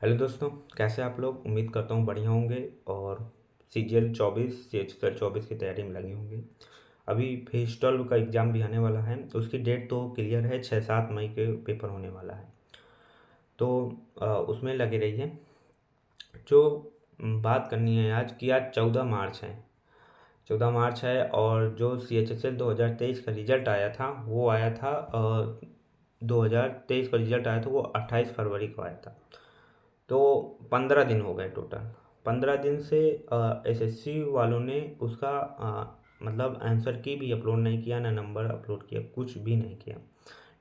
Hello दोस्तों, कैसे आप लोग। उम्मीद करता हूँ बढ़िया होंगे और CGL 24 CHSL 24 की तैयारी में लगे होंगे। अभी फेज 12 का एग्ज़ाम भी आने वाला है। उसकी डेट तो क्लियर है, 6-7 मई के पेपर होने वाला है। तो उसमें लगे रहिए। जो बात करनी है आज की, आज 14 मार्च है। 14 मार्च है और जो CHSL 2023 का रिजल्ट आया था वो आया था 2023 का रिजल्ट आया था वो 28 फरवरी को आया था। तो 15 दिन हो गए टोटल। 15 दिन से SSC वालों ने उसका मतलब आंसर की भी अपलोड नहीं किया, ना नंबर अपलोड किया, कुछ भी नहीं किया।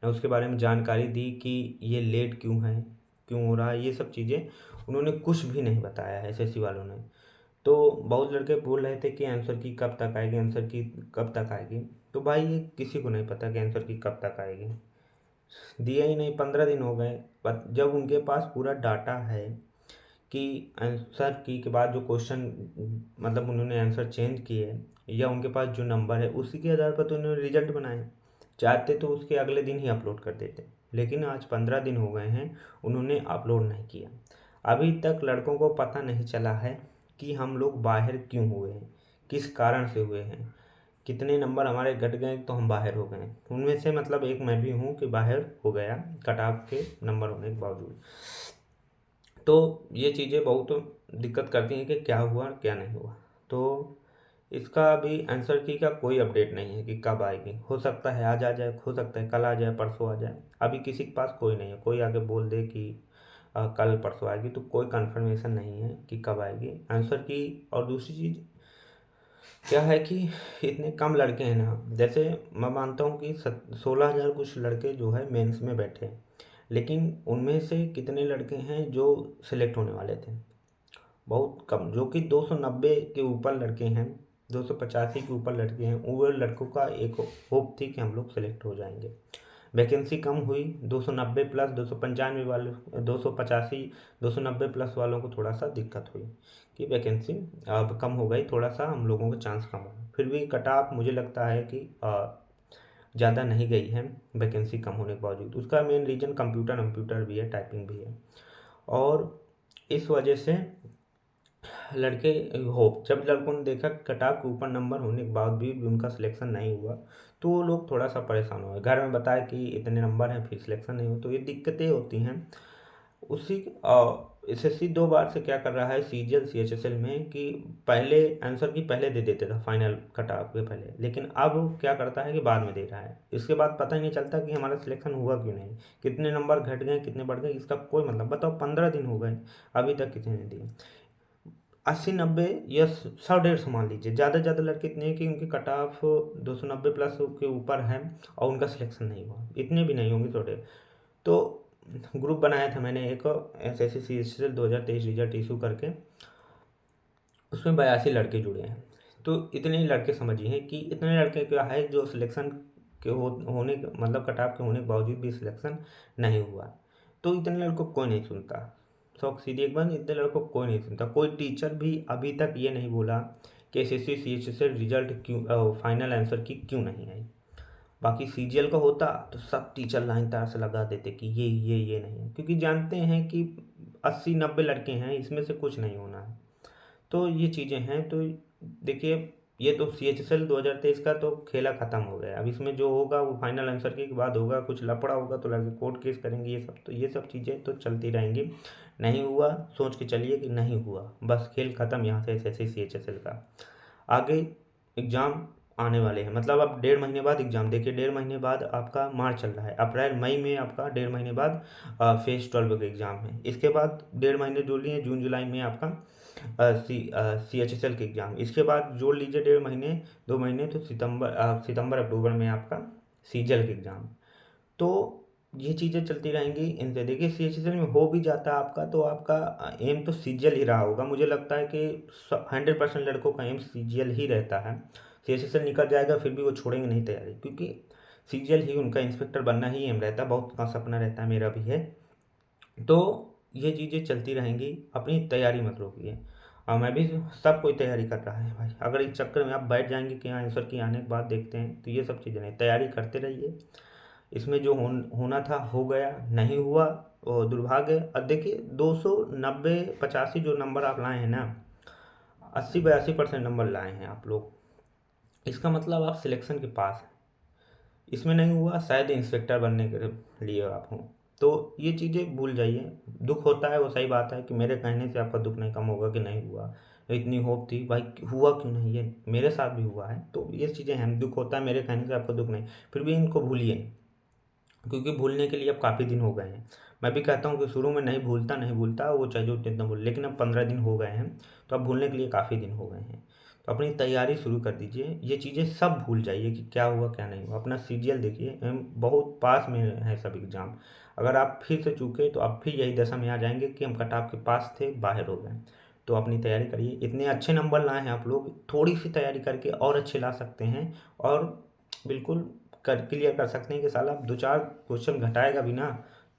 ना उसके बारे में जानकारी दी कि ये लेट क्यों है, क्यों हो रहा है, ये सब चीज़ें उन्होंने कुछ भी नहीं बताया है SSC वालों ने। तो बहुत लड़के बोल रहे थे कि आंसर की कब तक आएगी, आंसर की कब तक आएगी। तो भाई ये किसी को नहीं पता कि आंसर की कब तक आएगी। दिया ही नहीं, 15 दिन हो गए। पर जब उनके पास पूरा डाटा है कि आंसर की के बाद जो क्वेश्चन मतलब उन्होंने आंसर चेंज किए या उनके पास जो नंबर है उसी के आधार पर तो उन्होंने रिजल्ट बनाए। चाहते तो उसके अगले दिन ही अपलोड कर देते, लेकिन आज 15 दिन हो गए हैं, उन्होंने अपलोड नहीं किया। अभी तक लड़कों को पता नहीं चला है कि हम लोग बाहर क्यों हुए हैं, किस कारण से हुए हैं। कितने नंबर हमारे घट गए तो हम बाहर हो गए। उनमें से मतलब एक मैं भी हूँ कि बाहर हो गया कट ऑफ के नंबर होने के बावजूद। तो ये चीज़ें बहुत दिक्कत करती हैं कि क्या हुआ क्या नहीं हुआ। तो इसका अभी आंसर की का कोई अपडेट नहीं है कि कब आएगी। हो सकता है आज आ जाए, हो सकता है कल आ जाए, परसों आ जाए। अभी किसी के पास कोई नहीं है, कोई आगे बोल दे कि कल परसों आएगी, तो कोई कंफर्मेशन नहीं है कि कब आएगी आंसर की। और दूसरी चीज़ क्या है कि इतने कम लड़के हैं ना। जैसे मैं मानता हूँ कि 16,000 कुछ लड़के जो है मेंस में बैठे हैं, लेकिन उनमें से कितने लड़के हैं जो सिलेक्ट होने वाले थे। बहुत कम, जो कि 290 के ऊपर लड़के हैं, 285 के ऊपर लड़के हैं। वो लड़कों का एक होप थी कि हम लोग सेलेक्ट हो जाएंगे। वैकेंसी कम हुई, 290 प्लस 295 वाले, 285 290 प्लस वालों को थोड़ा सा दिक्कत हुई कि वैकेंसी अब कम हो गई, थोड़ा सा हम लोगों का चांस कम हो। फिर भी कट ऑफ मुझे लगता है कि ज़्यादा नहीं गई है वैकेंसी कम होने के बावजूद। उसका मेन रीज़न कंप्यूटर भी है, टाइपिंग भी है। और इस वजह से लड़के होप, जब लड़कों ने देखा कट ऑफ के ऊपर नंबर होने के बाद भी उनका सिलेक्शन नहीं हुआ, तो वो लोग थोड़ा सा परेशान हुए। घर में बताया कि इतने नंबर हैं फिर सिलेक्शन नहीं हुआ, तो ये दिक्कतें होती हैं। उसी SSC 2 बार से क्या कर रहा है CGL CHSL में कि पहले आंसर की पहले दे देते था फाइनल कट ऑफ के पहले, लेकिन अब क्या करता है कि बाद में दे रहा है। इसके बाद पता ही नहीं चलता कि हमारा सिलेक्शन हुआ क्यों नहीं, कितने नंबर घट गए कितने बढ़ गए, इसका कोई मतलब। बताओ 15 दिन हो गए, अभी तक किसी ने दिए। 80-90 या 100-150 मान लीजिए, ज़्यादा से ज़्यादा लड़के इतने हैं कि उनके कट ऑफ 290 प्लस के ऊपर है और उनका सिलेक्शन नहीं हुआ। इतने भी नहीं होंगे थोड़े। तो ग्रुप बनाया था मैंने एक, SSC CHSL 2023 रिजल्ट इशू करके, उसमें 82 लड़के जुड़े हैं। तो इतने ही लड़के समझिए कि इतने लड़के क्या है जो सिलेक्शन के होने मतलब कट ऑफ के होने के बावजूद भी सिलेक्शन नहीं हुआ। तो इतने लड़कों को कोई नहीं सुनता। शौक सीधी एक बार, इतने लड़कों को कोई नहीं सुनता। कोई टीचर भी अभी तक ये नहीं बोला कि SSC CHSL रिजल्ट क्यों फाइनल आंसर की क्यों नहीं आई। बाकी CGL का होता तो सब टीचर लाइन तार से लगा देते कि ये नहीं है, क्योंकि जानते हैं कि 80-90 लड़के हैं, इसमें से कुछ नहीं होना है। तो ये चीज़ें हैं। तो देखिए, ये तो CHSL 2023 का तो खेला ख़त्म हो गया। अब इसमें जो होगा वो फाइनल आंसर के बाद होगा। कुछ लफड़ा होगा तो लड़के कोर्ट केस करेंगे, ये सब चीज़ें तो चलती रहेंगी। नहीं हुआ सोच के चलिए कि नहीं हुआ, बस खेल ख़त्म यहाँ से SSC CHSL का। आगे एग्ज़ाम आने वाले हैं, मतलब अब 1.5 महीने बाद एग्ज़ाम। देखिए 1.5 महीने बाद आपका मार्च चल रहा है, अप्रैल मई में आपका 1.5 महीने बाद फेज़ 12 का एग्ज़ाम है। इसके बाद 1.5 महीने जोड़ लिए, जून जुलाई में आपका CHSL के एग्ज़ाम। इसके बाद जोड़ लीजिए 1.5 महीने, 2 महीने, तो सितंबर अक्टूबर में आपका CGL के एग्ज़ाम। तो ये चीज़ें चलती रहेंगी। इनसे देखिए CHSL में हो भी जाता है आपका, तो आपका एम तो CGL ही रहा होगा। मुझे लगता है कि 100% लड़कों का एम CGL ही रहता है। CHSL निकल जाएगा फिर भी वो छोड़ेंगे नहीं तैयारी, क्योंकि CGL ही उनका इंस्पेक्टर बनना ही एम रहता है। बहुत का सपना रहता है, मेरा भी है। तो ये चीज़ें चलती रहेंगी, अपनी तैयारी मत रोकिए। और मैं भी, सब कोई तैयारी कर रहा है भाई। अगर इस चक्कर में आप बैठ जाएंगे कि हाँ आंसर की आने के बाद देखते हैं, तो ये सब चीज़ें नहीं, तैयारी करते रहिए। इसमें जो होना था हो गया, नहीं हुआ दुर्भाग्य। अब देखिए 290-85 जो नंबर आप लाए हैं ना, 80-82% नंबर लाए हैं आप लोग, इसका मतलब आप सिलेक्शन के पास हैं। इसमें नहीं हुआ, शायद इंस्पेक्टर बनने के लिए आप हों। तो ये चीज़ें भूल जाइए। दुख होता है, वो सही बात है कि मेरे कहने से आपका दुख नहीं कम होगा कि नहीं हुआ, इतनी होप थी भाई, हुआ क्यों नहीं, ये मेरे साथ भी हुआ है। तो ये चीज़ें हैं, दुख होता है मेरे कहने से आपको दुख नहीं, फिर भी इनको भूलिए, क्योंकि भूलने के लिए अब काफ़ी दिन हो गए हैं। मैं भी कहता हूँ कि शुरू में नहीं भूलता वो चाहे जो जितना भूल, लेकिन अब 15 दिन हो गए हैं, तो अब भूलने के लिए काफ़ी दिन हो गए हैं। तो अपनी तैयारी शुरू कर दीजिए, ये चीज़ें सब भूल जाइए कि क्या हुआ क्या नहीं हुआ। अपना सीजीएल देखिए, बहुत पास में है सब एग्ज़ाम। अगर आप फिर से चूके तो आप फिर यही दशा में आ जाएंगे कि हम कट ऑफ के पास थे, बाहर हो गए। तो अपनी तैयारी करिए, इतने अच्छे नंबर लाए हैं आप लोग, थोड़ी सी तैयारी करके और अच्छे ला सकते हैं, और बिल्कुल क्लियर कर सकते हैं कि साला 2-4 क्वेश्चन घटाएगा भी ना,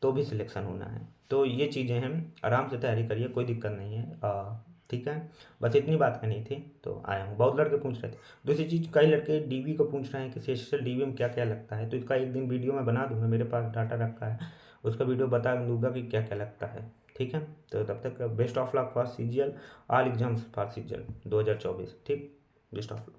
तो भी सिलेक्शन होना है। तो ये चीज़ें हैं, आराम से तैयारी करिए, कोई दिक्कत नहीं है। ठीक है, बस इतनी बात करनी थी तो आया हूँ। बहुत लड़के पूछ रहे थे। दूसरी चीज़, कई लड़के डीबी को पूछ रहे हैं कि सीएसएल डीबी में क्या क्या लगता है, तो इसका एक दिन वीडियो मैं बना दूंगा, मेरे पास डाटा रखा है, उसका वीडियो बता दूंगा कि क्या क्या लगता है। ठीक है, तो तब तक best of luck for CGL, all exams for CGL 2024। ठीक, बेस्ट ऑफ लक।